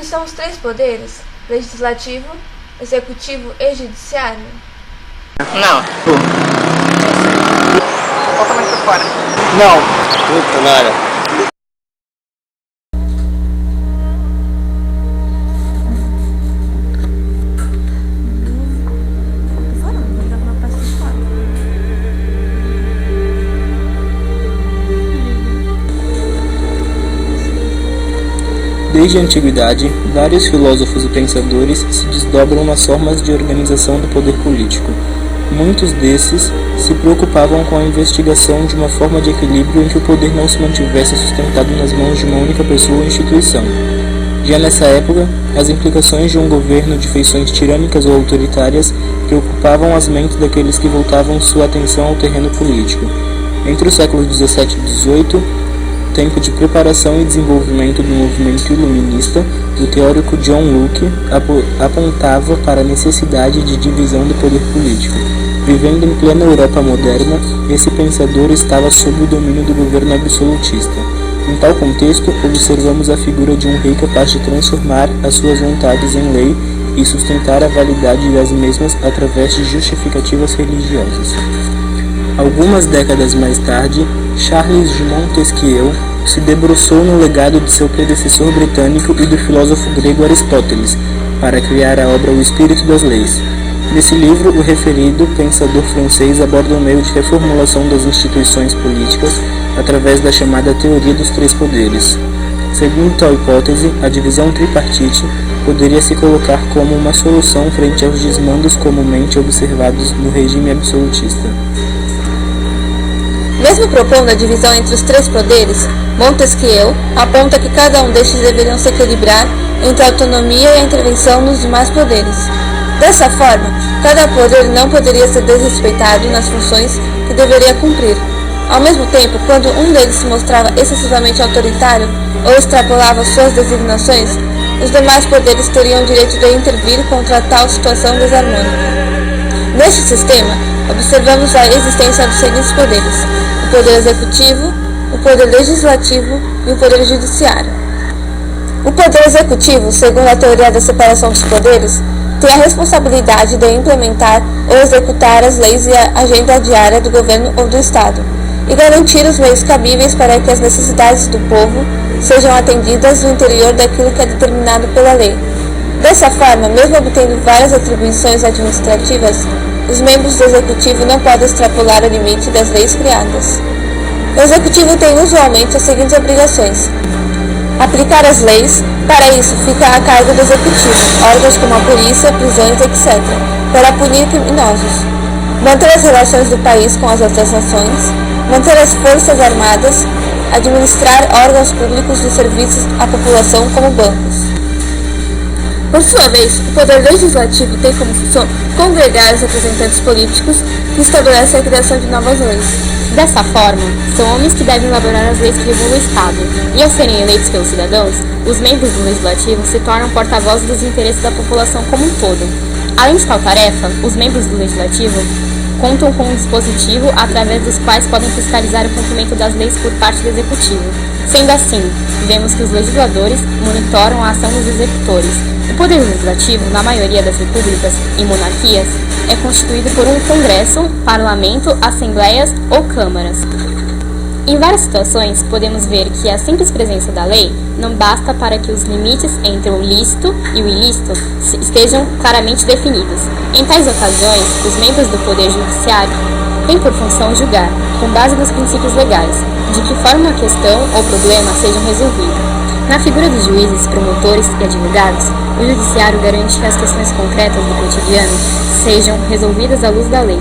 Eles são os três poderes: legislativo, executivo e judiciário? Não. Totalmente por fora. Não. Puta, nada. Desde a antiguidade, vários filósofos e pensadores se desdobram nas formas de organização do poder político. Muitos desses se preocupavam com a investigação de uma forma de equilíbrio em que o poder não se mantivesse sustentado nas mãos de uma única pessoa ou instituição. Já nessa época, as implicações de um governo de feições tirânicas ou autoritárias preocupavam as mentes daqueles que voltavam sua atenção ao terreno político. Entre os séculos XVII e XVIII, tempo de preparação e desenvolvimento do movimento iluminista, o teórico John Locke apontava para a necessidade de divisão do poder político. Vivendo em plena Europa moderna, esse pensador estava sob o domínio do governo absolutista. Em tal contexto, observamos a figura de um rei capaz de transformar as suas vontades em lei e sustentar a validade das mesmas através de justificativas religiosas. Algumas décadas mais tarde, Charles de Montesquieu se debruçou no legado de seu predecessor britânico e do filósofo grego Aristóteles, para criar a obra O Espírito das Leis. Nesse livro, o referido pensador francês aborda o meio de reformulação das instituições políticas através da chamada teoria dos três poderes. Segundo tal hipótese, a divisão tripartite poderia se colocar como uma solução frente aos desmandos comumente observados no regime absolutista. Mesmo propondo a divisão entre os três poderes, Montesquieu aponta que cada um destes deveriam se equilibrar entre a autonomia e a intervenção nos demais poderes. Dessa forma, cada poder não poderia ser desrespeitado nas funções que deveria cumprir. Ao mesmo tempo, quando um deles se mostrava excessivamente autoritário ou extrapolava suas designações, os demais poderes teriam o direito de intervir contra tal situação desarmônica. Neste sistema, observamos a existência dos seguintes poderes: o poder executivo, o poder legislativo e o poder judiciário. O poder executivo, segundo a teoria da separação dos poderes, tem a responsabilidade de implementar ou executar as leis e a agenda diária do governo ou do Estado, e garantir os meios cabíveis para que as necessidades do povo sejam atendidas no interior daquilo que é determinado pela lei. Dessa forma, mesmo obtendo várias atribuições administrativas, os membros do Executivo não podem extrapolar o limite das leis criadas. O Executivo tem usualmente as seguintes obrigações: aplicar as leis, para isso fica a cargo do Executivo, órgãos como a polícia, prisões, etc., para punir criminosos; manter as relações do país com as outras nações; manter as forças armadas; administrar órgãos públicos de serviços à população como bancos. Por sua vez, o poder legislativo tem como função congregar os representantes políticos que estabelecem a criação de novas leis. Dessa forma, são homens que devem elaborar as leis que regulam o Estado, e ao serem eleitos pelos cidadãos, os membros do Legislativo se tornam porta-vozes dos interesses da população como um todo. Além de tal tarefa, os membros do Legislativo contam com um dispositivo através dos quais podem fiscalizar o cumprimento das leis por parte do Executivo. Sendo assim, vemos que os legisladores monitoram a ação dos executores. O poder legislativo, na maioria das repúblicas e monarquias, é constituído por um congresso, parlamento, assembleias ou câmaras. Em várias situações, podemos ver que a simples presença da lei não basta para que os limites entre o lícito e o ilícito estejam claramente definidos. Em tais ocasiões, os membros do Poder Judiciário têm por função julgar, com base nos princípios legais, de que forma a questão ou problema sejam resolvidos. Na figura dos juízes, promotores e advogados, o Judiciário garante que as questões concretas do cotidiano sejam resolvidas à luz da lei.